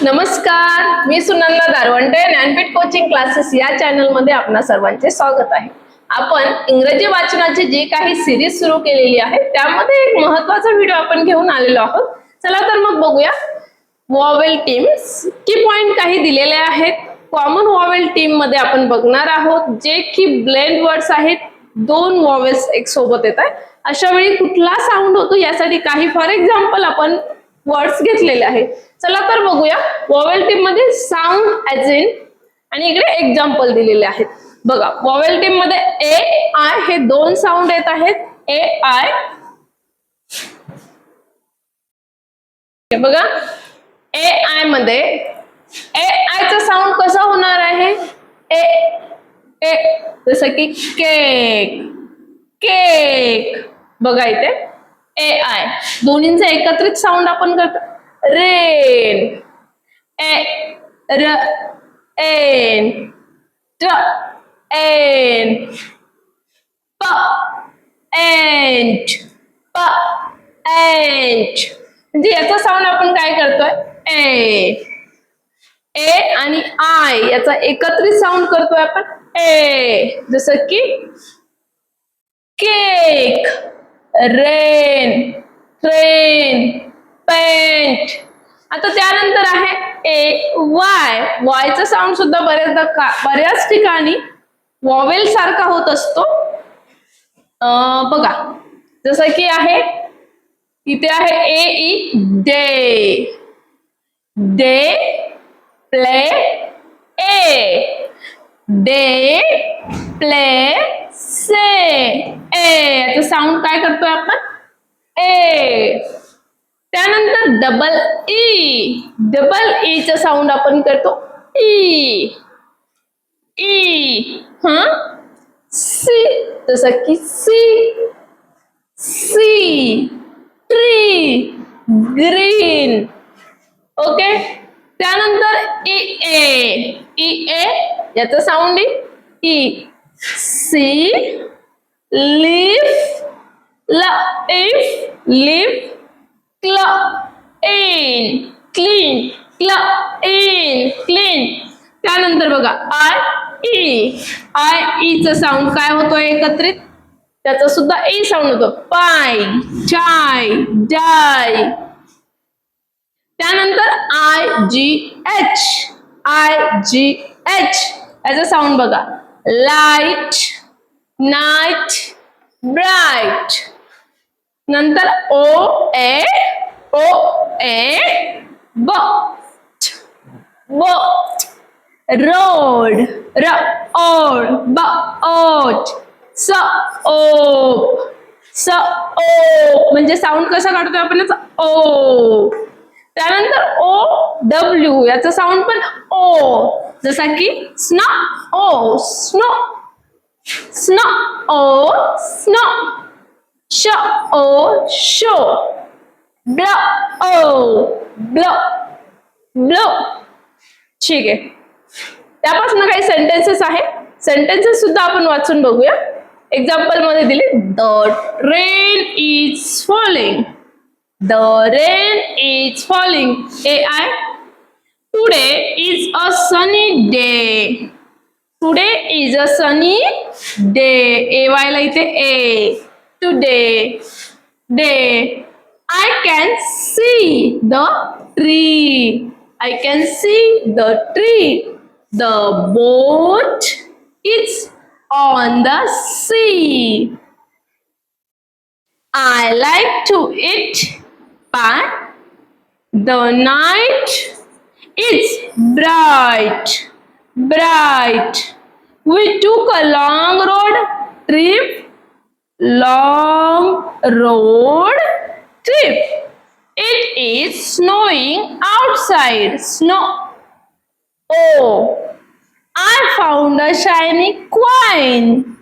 नमस्कार, मी Sunanda दारवंटे. Jnanpith coaching classes या channel मध्ये आपणा सर्वांचे स्वागत आहे. आपण इंग्रजी वाचनाची जी काही सिरीज सुरू केलेली आहे त्यामध्ये एक महत्त्वाचा व्हिडिओ आपण घेऊन आलेलो आहोत. चला तर मग बघूया. वॉवेल टीम्स की पॉइंट काही दिलेले आहेत. कॉमन वॉवेल टीम मध्ये आपण बघणार आहोत जे की ब्लेंड वर्ड्स आहेत. दोन वॉवेल्स एक सोबत येत आहे. अशा वेळी कुठला साऊंड होतो यासाठी काही फॉर एक्झाम्पल आपण वर्ड्स घेतलेले आहेत. चला तर बघूया. वॉवेल टीम मध्ये साऊंड ऍज इन आणि इकडे एक्झाम्पल दिलेले आहेत. बघा, वॉवेल टीम मध्ये ए आय हे दोन साऊंड येत आहेत. ए आय, बघा ए आय मध्ये ए आय चा साऊंड कसा होणार आहे. ए ए जसं की केक केक. बघा इथे ए आय दोन्हींचा एकत्रित साऊंड आपण करतो. रेन ए र एन ट एन प एंट प एंट. म्हणजे याचा साऊंड आपण काय करतोय. ए ए आणि आय याचा एकत्रित साऊंड करतोय आपण ए. जसं की केक, रेन, ट्रेन, पेंट. आता त्यानंतर आहे ए वाय. वायचा साऊंड सुद्धा बऱ्याच ठिकाणी वॉवेल सारखा होत असतो. बघा जसं की आहे इथे आहे A E day day play A day play say A. याचा साऊंड काय करतोय आपण ए. त्यानंतर डबल ई चा साऊंड आपण करतो ई ई. सी जसं की see see tree green. Okay. त्यानंतर ई ए याचा sound E see leaf leaf clean clean clean clean. त्यानंतर बघा आय ई चा साऊंड काय होतो एकत्रित. त्याचा सुद्धा ए साऊंड होतो. पाय चाय डाय. त्यानंतर आय जी एच याचा साऊंड बघा. Light night bright. नंतर ओ ए बोट रोड बोट स ओ म्हणजे साऊंड कसा काढतोय आपण याचा ओ. त्यानंतर ओ डब्ल्यू याचा साऊंड पण ओ. जसा की स्नो ओ स्नो स्नो ओ स्नो श ओ शो ब्लो ओ ब्लो ब्लो. ठीक आहे. त्यापासून काही सेंटेन्सेस आहे. सेंटेन्सेस सुद्धा आपण वाचून बघूया. एक्झाम्पल मध्ये दिले. The rain is falling the rain is falling. A I today is a sunny day today is a sunny day. A Y ला इथे A today day. I can see the tree. I can see the tree. The boat is on the sea. I like to eat pie. The night is bright. We took a long road trip. It is snowing outside. Snow. Oh, I found a shiny coin.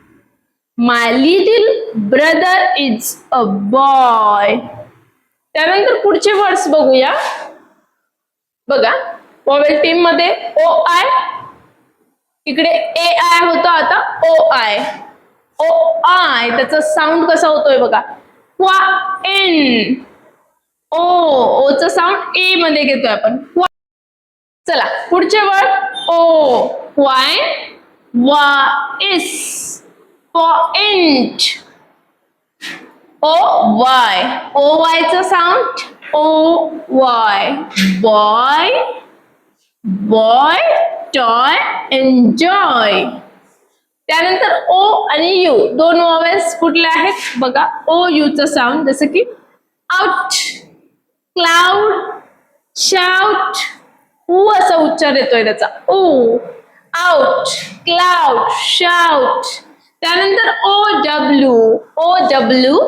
My little brother is a boy. त्यानंतर पुढचे words बघूया. बघा vowel team मध्ये ओ I, इकडे ए I होता, आता ओ I. O I त्याचा sound कसा होतोय बघा. क्वा इन. ओ चा साऊंड ए मध्ये घेतोय आपण. पुढचे word O, wine, vice, point, O Y, O वायचं sound O Y, boy, boy, toy, enjoy. त्यानंतर ओ आणि यू दोन वॉवेल्स कुठले आहेत बघा. ओ यू चं साऊंड जसं की आउट, क्लाउड, शाउट, ऊ असा उच्चार येतोय त्याचा ऊ, आउट, क्लाउड, शाउट. त्यानंतर ओ डब्ल्यू, ओ डब्ल्यू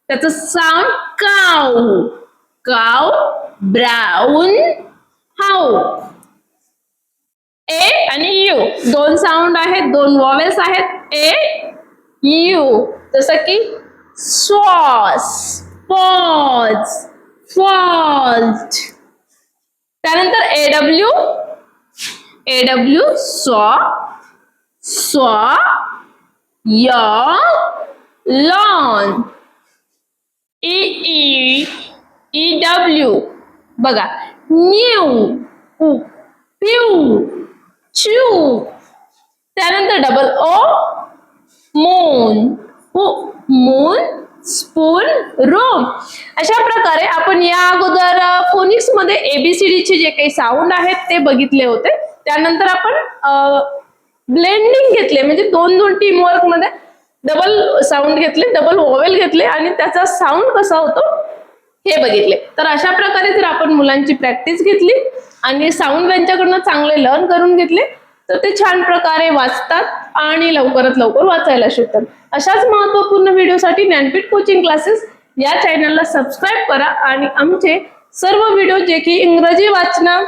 त्याचं sound cow, cow, brown, how. A आणि यू दोन साऊंड आहेत, दोन वॉवेल्स आहेत. ए यू जसं की सॉस, पॉज, फॉल्ट. त्यानंतर एडब्ल्यू, AW saw, saw, yaw, lawn. E W बघा न्यू, प्यू, चू. त्यानंतर double O moon, moon, spoon, room. अशा प्रकारे आपण या अगोदर फोनिक्स मध्ये एबीसीडी चे जे काही साऊंड आहेत ते बघितले होते. त्यानंतर आपण ब्लेंडिंग घेतले म्हणजे दोन दोन टीम वर्क मध्ये डबल साऊंड घेतले, डबल वॉवेल घेतले आणि त्याचा साऊंड कसा होतो हे बघितले. तर अशा प्रकारे जर आपण मुलांची प्रॅक्टिस घेतली आणि साऊंड त्यांच्याकडनं चांगले लर्न करून घेतले तर ते छान प्रकारे वाचतात आणि लवकरात लवकर वाचायला शिकतात. अशाच महत्त्वपूर्ण व्हिडिओसाठी ज्ञानपीठ कोचिंग क्लासेस या चॅनलला सबस्क्राईब करा आणि आमचे सर्व व्हिडिओ जे की इंग्रजी वाचना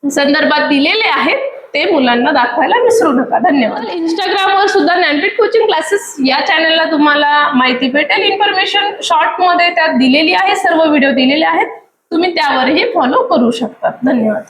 संदर्भात दिलेले आहेत ते मुलांना दाखवायला विसरू नका. धन्यवाद. इंस्टाग्रामवर सुद्धा ज्ञानपीठ कोचिंग क्लासेस या चॅनलला तुम्हाला माहिती भेटेल. इन्फॉर्मेशन शॉर्ट मध्ये त्यात दिलेली आहे, सर्व व्हिडिओ दिलेले आहेत, तुम्ही त्यावरही फॉलो करू शकता. धन्यवाद.